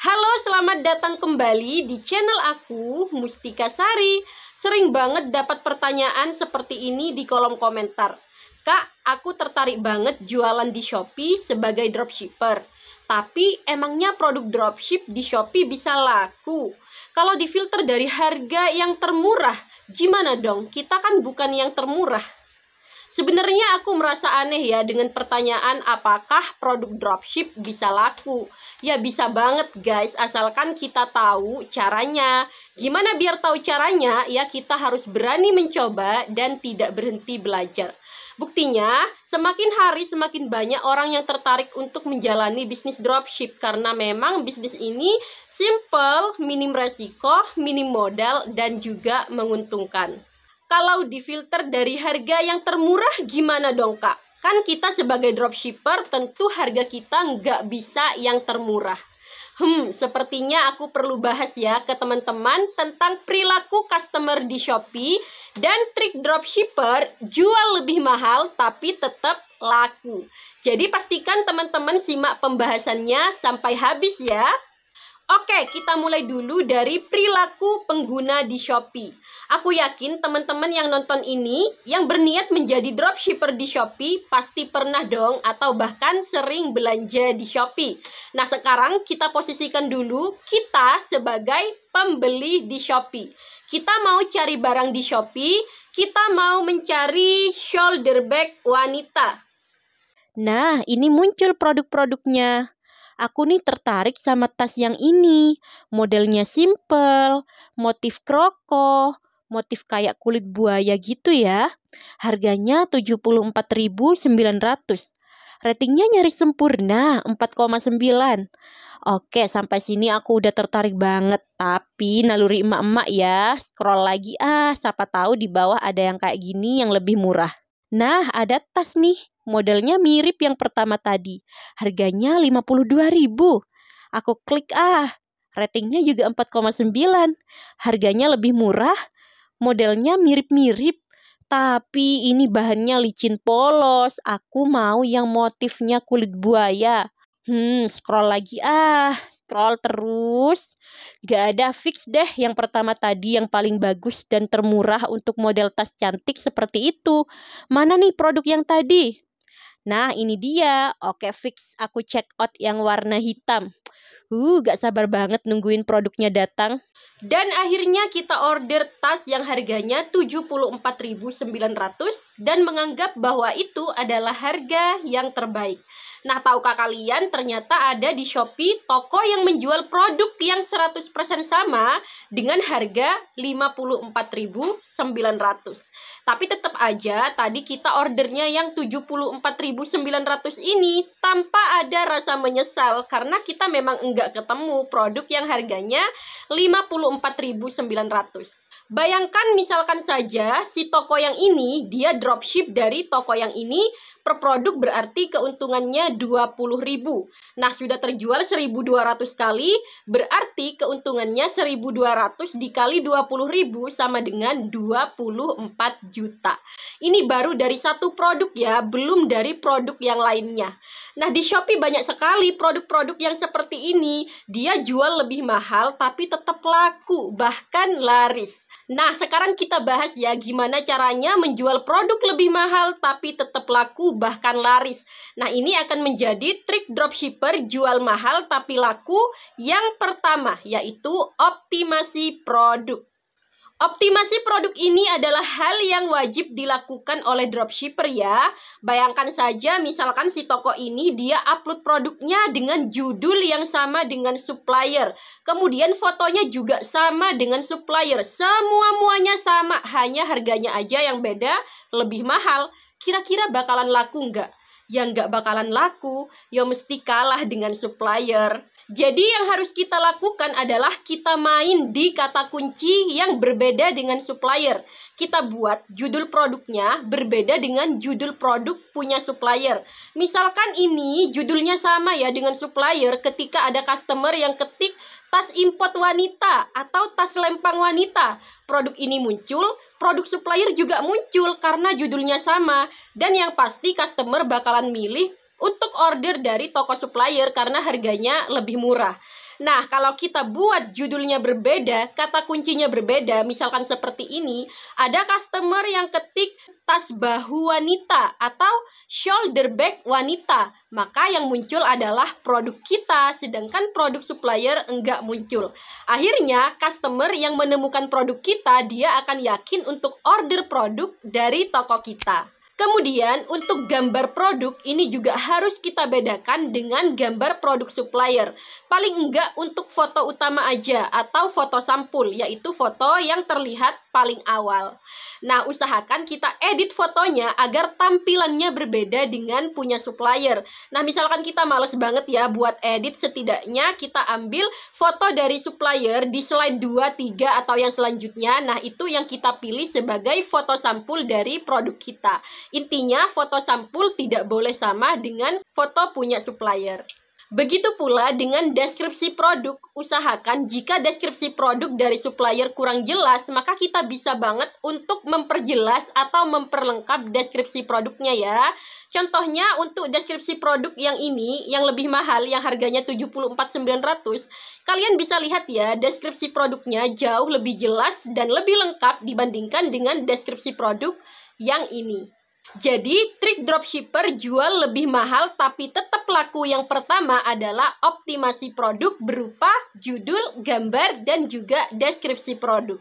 Halo, selamat datang kembali di channel aku, Mustika Sari. Sering banget dapat pertanyaan seperti ini di kolom komentar. Kak, aku tertarik banget jualan di Shopee sebagai dropshipper. Tapi emangnya produk dropship di Shopee bisa laku? Kalau difilter dari harga yang termurah, gimana dong? Kita kan bukan yang termurah. Sebenarnya aku merasa aneh ya dengan pertanyaan apakah produk dropship bisa laku. Ya bisa banget guys, asalkan kita tahu caranya. Gimana biar tahu caranya? Ya kita harus berani mencoba dan tidak berhenti belajar. Buktinya, semakin hari semakin banyak orang yang tertarik untuk menjalani bisnis dropship karena memang bisnis ini simple, minim resiko, minim modal, dan juga menguntungkan. Kalau difilter dari harga yang termurah gimana dong kak? Kan kita sebagai dropshipper tentu harga kita nggak bisa yang termurah. Sepertinya aku perlu bahas ya ke teman-teman tentang perilaku customer di Shopee dan trik dropshipper jual lebih mahal tapi tetap laku. Jadi pastikan teman-teman simak pembahasannya sampai habis ya. Oke, kita mulai dulu dari perilaku pengguna di Shopee. Aku yakin teman-teman yang nonton ini, yang berniat menjadi dropshipper di Shopee, pasti pernah dong atau bahkan sering belanja di Shopee. Nah, sekarang kita posisikan dulu kita sebagai pembeli di Shopee. Kita mau cari barang di Shopee, kita mau mencari shoulder bag wanita. Nah, ini muncul produk-produknya. Aku nih tertarik sama tas yang ini. Modelnya simple, motif kroko, motif kayak kulit buaya gitu ya. Harganya 74.900. Ratingnya nyaris sempurna, 4,9. Oke, sampai sini aku udah tertarik banget. Tapi naluri emak-emak ya, scroll lagi siapa tahu di bawah ada yang kayak gini yang lebih murah. Nah, ada tas nih. Modelnya mirip yang pertama tadi. Harganya 52.000. Aku klik Ratingnya juga 4,9. Harganya lebih murah. Modelnya mirip-mirip. Tapi ini bahannya licin polos. Aku mau yang motifnya kulit buaya. Scroll lagi Scroll terus. Gak ada fix deh yang pertama tadi yang paling bagus dan termurah untuk model tas cantik seperti itu. Mana nih produk yang tadi? Nah, ini dia. Oke, fix. Aku check out yang warna hitam. Gak sabar banget nungguin produknya datang. Dan akhirnya kita order tas yang harganya 74.900 dan menganggap bahwa itu adalah harga yang terbaik. Nah, tahukah kalian ternyata ada di Shopee toko yang menjual produk yang 100% sama dengan harga 54.900. Tapi tetap aja tadi kita ordernya yang 74.900 ini tanpa ada rasa menyesal karena kita memang enggak ketemu produk yang harganya 54.900. Bayangkan misalkan saja si toko yang ini dia dropship dari toko yang ini, per produk berarti keuntungannya 20.000. Nah, sudah terjual 1.200 kali, berarti keuntungannya 1.200 dikali 20.000 sama dengan 24 juta. Ini baru dari satu produk ya, belum dari produk yang lainnya. Nah, di Shopee banyak sekali produk-produk yang seperti ini. Dia jual lebih mahal tapi tetap laku, bahkan laris. Nah, sekarang kita bahas ya gimana caranya menjual produk lebih mahal tapi tetap laku, bahkan laris. Nah, ini akan menjadi trik dropshipper jual mahal tapi laku yang pertama, yaitu optimasi produk. Optimasi produk ini adalah hal yang wajib dilakukan oleh dropshipper ya. Bayangkan saja misalkan si toko ini dia upload produknya dengan judul yang sama dengan supplier. Kemudian fotonya juga sama dengan supplier. Semua-muanya sama, hanya harganya aja yang beda, lebih mahal. Kira-kira bakalan laku nggak? Ya nggak bakalan laku, ya mesti kalah dengan supplier. Jadi yang harus kita lakukan adalah kita main di kata kunci yang berbeda dengan supplier. Kita buat judul produknya berbeda dengan judul produk punya supplier. Misalkan ini judulnya sama ya dengan supplier, ketika ada customer yang ketik tas import wanita atau tas lempang wanita, produk ini muncul, produk supplier juga muncul karena judulnya sama. Dan yang pasti customer bakalan milih untuk order dari toko supplier karena harganya lebih murah. Nah, kalau kita buat judulnya berbeda, kata kuncinya berbeda, misalkan seperti ini, ada customer yang ketik tas bahu wanita atau shoulder bag wanita, maka yang muncul adalah produk kita, sedangkan produk supplier enggak muncul. Akhirnya, customer yang menemukan produk kita, dia akan yakin untuk order produk dari toko kita. Kemudian untuk gambar produk ini juga harus kita bedakan dengan gambar produk supplier. Paling enggak untuk foto utama aja atau foto sampul, yaitu foto yang terlihat paling awal. Nah, usahakan kita edit fotonya agar tampilannya berbeda dengan punya supplier. Nah, misalkan kita males banget ya buat edit, setidaknya kita ambil foto dari supplier di slide 2, 3 atau yang selanjutnya. Nah, itu yang kita pilih sebagai foto sampul dari produk kita. Intinya foto sampul tidak boleh sama dengan foto punya supplier. Begitu pula dengan deskripsi produk, usahakan jika deskripsi produk dari supplier kurang jelas, maka kita bisa banget untuk memperjelas atau memperlengkap deskripsi produknya ya. Contohnya untuk deskripsi produk yang ini, yang lebih mahal, yang harganya 74.900, kalian bisa lihat ya, deskripsi produknya jauh lebih jelas dan lebih lengkap dibandingkan dengan deskripsi produk yang ini. Jadi, trik dropshipper jual lebih mahal tapi tetap laku yang pertama adalah optimasi produk berupa judul, gambar, dan juga deskripsi produk.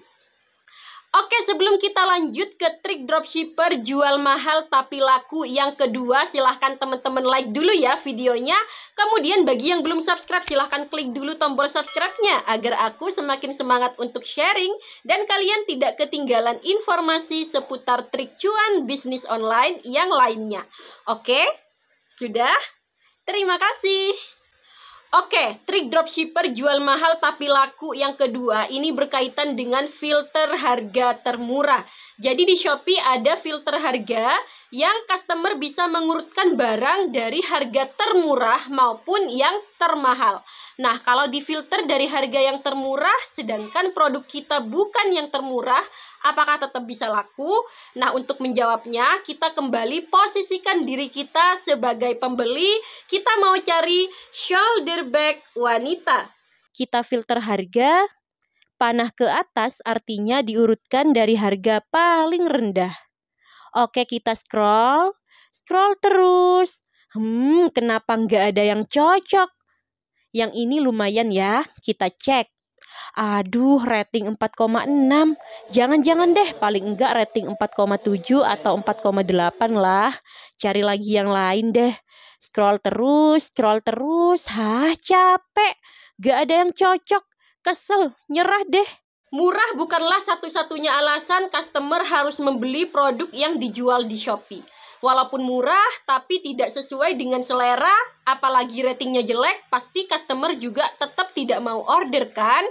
Oke, sebelum kita lanjut ke trik dropshipper jual mahal tapi laku yang kedua, silahkan teman-teman like dulu ya videonya. Kemudian bagi yang belum subscribe, silahkan klik dulu tombol subscribe-nya agar aku semakin semangat untuk sharing dan kalian tidak ketinggalan informasi seputar trik cuan bisnis online yang lainnya. Oke, sudah? Terima kasih. Oke, trik dropshipper jual mahal tapi laku yang kedua ini berkaitan dengan filter harga termurah. Jadi di Shopee ada filter harga yang customer bisa mengurutkan barang dari harga termurah maupun yang termahal. Nah, kalau di filter dari harga yang termurah sedangkan produk kita bukan yang termurah, apakah tetap bisa laku? Nah, untuk menjawabnya, kita kembali posisikan diri kita sebagai pembeli. Kita mau cari shoulder bag wanita. Kita filter harga, panah ke atas artinya diurutkan dari harga paling rendah. Oke, kita scroll terus. Kenapa nggak ada yang cocok? Yang ini lumayan ya, kita cek. Aduh, rating 4,6. Jangan-jangan deh, paling enggak rating 4,7 atau 4,8 lah. Cari lagi yang lain deh. Scroll terus. Hah, capek. Gak ada yang cocok. Kesel, nyerah deh. Murah bukanlah satu-satunya alasan customer harus membeli produk yang dijual di Shopee. Walaupun murah, tapi tidak sesuai dengan selera, apalagi ratingnya jelek, pasti customer juga tetap tidak mau order kan?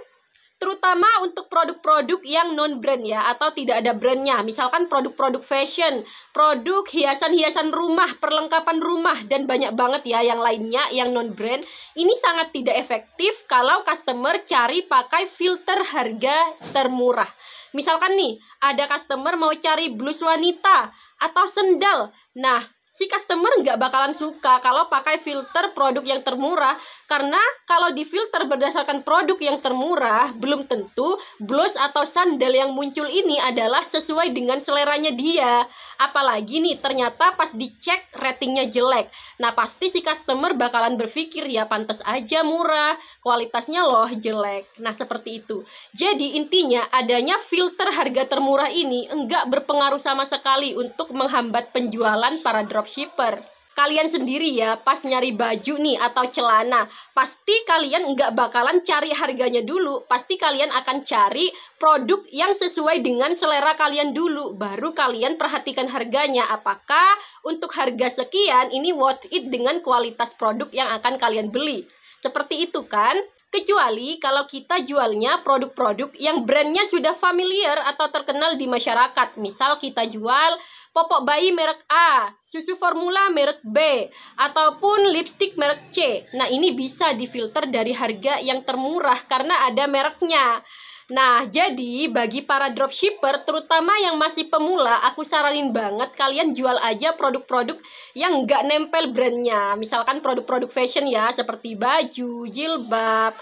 Terutama untuk produk-produk yang non-brand ya, atau tidak ada brandnya. Misalkan produk-produk fashion, produk hiasan-hiasan rumah, perlengkapan rumah, dan banyak banget ya yang lainnya yang non-brand. Ini sangat tidak efektif kalau customer cari pakai filter harga termurah. Misalkan nih, ada customer mau cari blus wanita atau sendal. Nah, si customer nggak bakalan suka kalau pakai filter produk yang termurah, karena kalau difilter berdasarkan produk yang termurah, belum tentu blus atau sandal yang muncul ini adalah sesuai dengan seleranya dia. Apalagi nih, ternyata pas dicek ratingnya jelek. Nah, pasti si customer bakalan berpikir, ya pantas aja murah, kualitasnya loh jelek. Nah, seperti itu. Jadi intinya adanya filter harga termurah ini enggak berpengaruh sama sekali untuk menghambat penjualan para dropshipper. Kalian sendiri ya, pas nyari baju nih atau celana, pasti kalian nggak bakalan cari harganya dulu. Pasti kalian akan cari produk yang sesuai dengan selera kalian dulu. Baru kalian perhatikan harganya. Apakah untuk harga sekian ini worth it dengan kualitas produk yang akan kalian beli. Seperti itu kan? Kecuali kalau kita jualnya produk-produk yang brandnya sudah familiar atau terkenal di masyarakat. Misal kita jual popok bayi merek A, susu formula merek B, ataupun lipstick merek C. Nah, ini bisa difilter dari harga yang termurah karena ada mereknya. Nah, jadi bagi para dropshipper, terutama yang masih pemula, aku saranin banget kalian jual aja produk-produk yang nggak nempel brandnya. Misalkan produk-produk fashion ya, seperti baju, jilbab,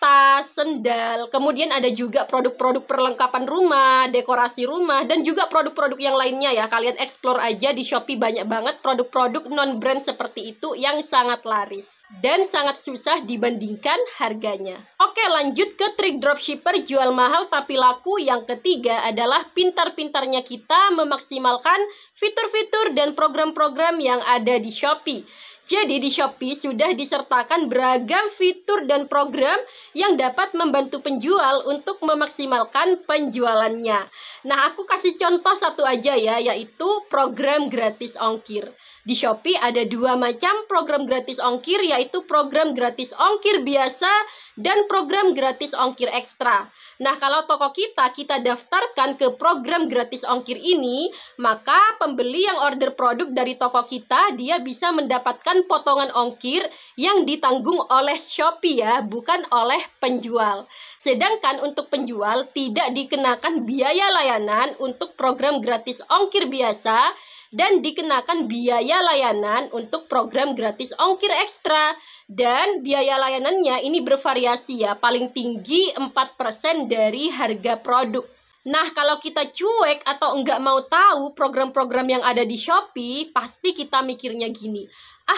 tas, sendal, kemudian ada juga produk-produk perlengkapan rumah, dekorasi rumah, dan juga produk-produk yang lainnya ya. Kalian explore aja di Shopee, banyak banget produk-produk non-brand seperti itu yang sangat laris dan sangat susah dibandingkan harganya. Oke, lanjut ke trik dropshipper jual mahal tapi laku. Yang ketiga adalah pintar-pintarnya kita memaksimalkan fitur-fitur dan program-program yang ada di Shopee. Jadi di Shopee sudah disertakan beragam fitur dan program yang dapat membantu penjual untuk memaksimalkan penjualannya. Nah, aku kasih contoh satu aja ya, yaitu program gratis ongkir. Di Shopee ada dua macam program gratis ongkir, yaitu program gratis ongkir biasa dan program gratis ongkir ekstra. Nah, kalau toko kita daftarkan ke program gratis ongkir ini, maka pembeli yang order produk dari toko kita, dia bisa mendapatkan potongan ongkir yang ditanggung oleh Shopee ya, bukan oleh penjual. Sedangkan untuk penjual tidak dikenakan biaya layanan untuk program gratis ongkir biasa dan dikenakan biaya layanan untuk program gratis ongkir ekstra. Dan biaya layanannya ini bervariasi ya, paling tinggi 4% dari harga produk. Nah, kalau kita cuek atau enggak mau tahu program-program yang ada di Shopee, pasti kita mikirnya gini,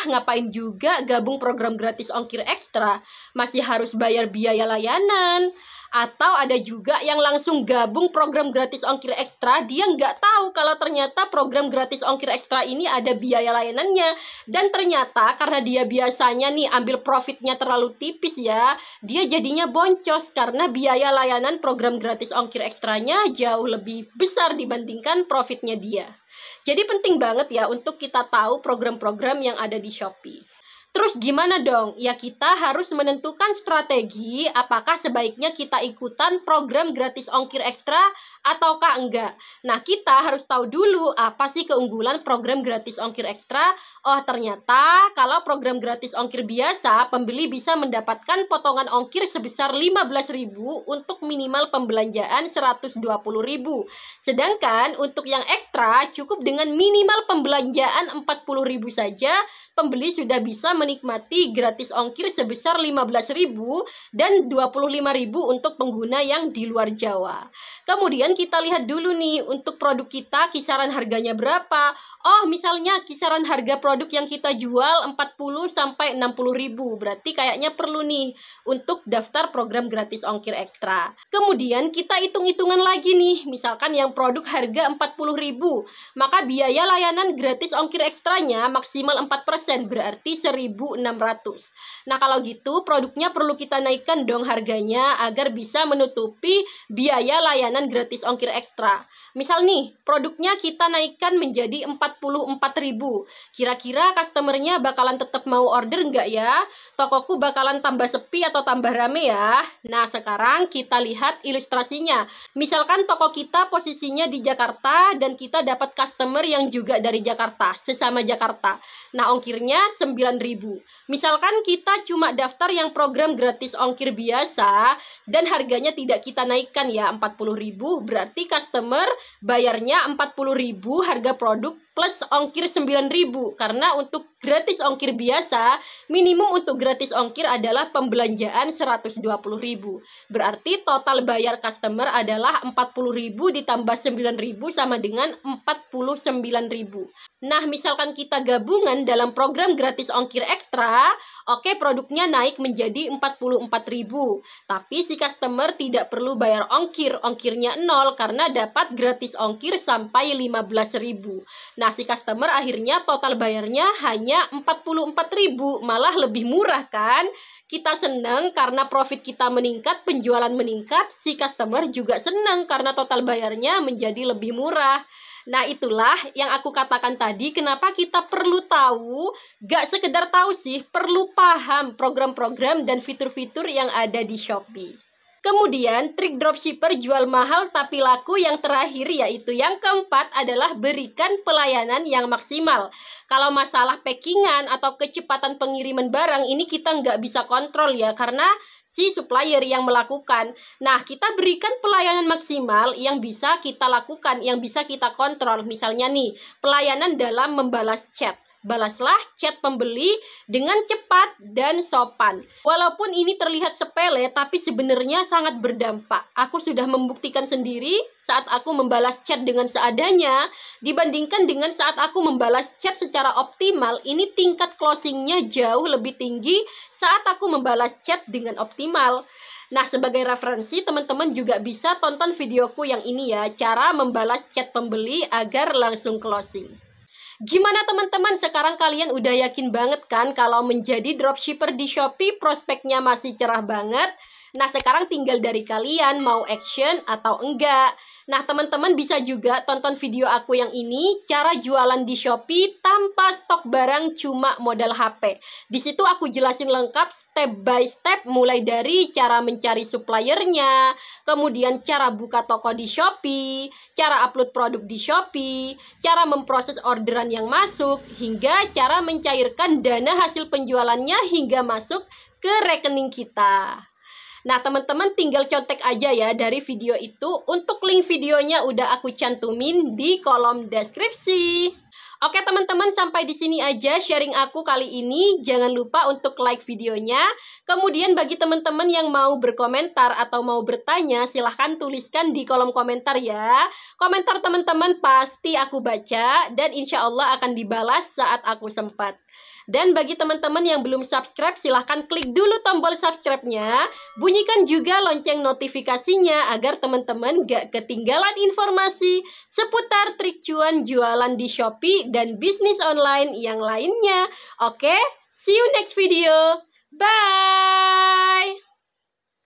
ngapain juga gabung program gratis ongkir ekstra, masih harus bayar biaya layanan. Atau ada juga yang langsung gabung program gratis ongkir ekstra, dia nggak tahu kalau ternyata program gratis ongkir ekstra ini ada biaya layanannya. Dan ternyata karena dia biasanya nih ambil profitnya terlalu tipis ya, dia jadinya boncos karena biaya layanan program gratis ongkir ekstranya jauh lebih besar dibandingkan profitnya dia. Jadi penting banget ya untuk kita tahu program-program yang ada di Shopee. Terus gimana dong? Ya kita harus menentukan strategi apakah sebaiknya kita ikutan program gratis ongkir ekstra ataukah enggak. Nah, kita harus tahu dulu apa sih keunggulan program gratis ongkir ekstra. Oh, ternyata kalau program gratis ongkir biasa, pembeli bisa mendapatkan potongan ongkir sebesar 15.000 untuk minimal pembelanjaan 120.000. Sedangkan untuk yang ekstra cukup dengan minimal pembelanjaan 40.000 saja, pembeli sudah bisa menikmati gratis ongkir sebesar 15.000 dan 25.000 untuk pengguna yang di luar Jawa. Kemudian kita lihat dulu nih untuk produk kita kisaran harganya berapa. Oh, misalnya kisaran harga produk yang kita jual 40 sampai 60.000. Berarti kayaknya perlu nih untuk daftar program gratis ongkir ekstra. Kemudian kita hitung-hitungan lagi nih. Misalkan yang produk harga 40.000, maka biaya layanan gratis ongkir ekstranya maksimal 4%, berarti 1.600. Nah, kalau gitu produknya perlu kita naikkan dong harganya agar bisa menutupi biaya layanan gratis ongkir ekstra. Misal nih, produknya kita naikkan menjadi 44.000. Kira-kira customernya bakalan tetap mau order nggak ya? Tokoku bakalan tambah sepi atau tambah rame ya? Nah, sekarang kita lihat ilustrasinya. Misalkan toko kita posisinya di Jakarta dan kita dapat customer yang juga dari Jakarta, sesama Jakarta. Nah, ongkirnya 9.000. Misalkan kita cuma daftar yang program gratis ongkir biasa dan harganya tidak kita naikkan ya 40.000, berarti customer bayarnya 40.000 harga produk plus ongkir 9.000. Karena untuk gratis ongkir biasa, minimum untuk gratis ongkir adalah pembelanjaan 120.000. Berarti total bayar customer adalah 40.000 ditambah 9.000 sama dengan 49.000. Nah, misalkan kita gabungan dalam program gratis ongkir ekstra, oke, produknya naik menjadi 44.000. Tapi si customer tidak perlu bayar ongkir, ongkirnya 0 karena dapat gratis ongkir sampai 15.000. Nah, si customer akhirnya total bayarnya hanya 44.000, malah lebih murah kan? Kita senang karena profit kita meningkat, penjualan meningkat, si customer juga senang karena total bayarnya menjadi lebih murah. Nah, itulah yang aku katakan tadi, kenapa kita perlu tahu, gak sekedar tahu sih, perlu paham program-program dan fitur-fitur yang ada di Shopee. Kemudian trik dropshipper jual mahal tapi laku yang terakhir, yaitu yang keempat adalah berikan pelayanan yang maksimal. Kalau masalah packingan atau kecepatan pengiriman barang ini kita nggak bisa kontrol ya, karena si supplier yang melakukan. Nah, kita berikan pelayanan maksimal yang bisa kita lakukan, yang bisa kita kontrol. Misalnya nih, pelayanan dalam membalas chat. Balaslah chat pembeli dengan cepat dan sopan. Walaupun ini terlihat sepele, tapi sebenarnya sangat berdampak. Aku sudah membuktikan sendiri saat aku membalas chat dengan seadanya, dibandingkan dengan saat aku membalas chat secara optimal, ini tingkat closingnya jauh lebih tinggi saat aku membalas chat dengan optimal. Nah, sebagai referensi, teman-teman juga bisa tonton videoku yang ini ya, cara membalas chat pembeli agar langsung closing. Gimana teman-teman, sekarang kalian udah yakin banget kan kalau menjadi dropshipper di Shopee prospeknya masih cerah banget? Nah, sekarang tinggal dari kalian mau action atau enggak. Nah, teman-teman bisa juga tonton video aku yang ini, cara jualan di Shopee tanpa stok barang, cuma modal HP. Di situ aku jelasin lengkap step by step, mulai dari cara mencari suppliernya, kemudian cara buka toko di Shopee, cara upload produk di Shopee, cara memproses orderan yang masuk, hingga cara mencairkan dana hasil penjualannya hingga masuk ke rekening kita. Nah, teman-teman tinggal contek aja ya dari video itu. Untuk link videonya udah aku cantumin di kolom deskripsi. Oke teman-teman, sampai di sini aja sharing aku kali ini. Jangan lupa untuk like videonya. Kemudian bagi teman-teman yang mau berkomentar atau mau bertanya, silahkan tuliskan di kolom komentar ya. Komentar teman-teman pasti aku baca dan insya Allah akan dibalas saat aku sempat. Dan bagi teman-teman yang belum subscribe, silahkan klik dulu tombol subscribe-nya. Bunyikan juga lonceng notifikasinya agar teman-teman gak ketinggalan informasi seputar trik cuan jualan di Shopee dan bisnis online yang lainnya. Oke, see you next video. Bye!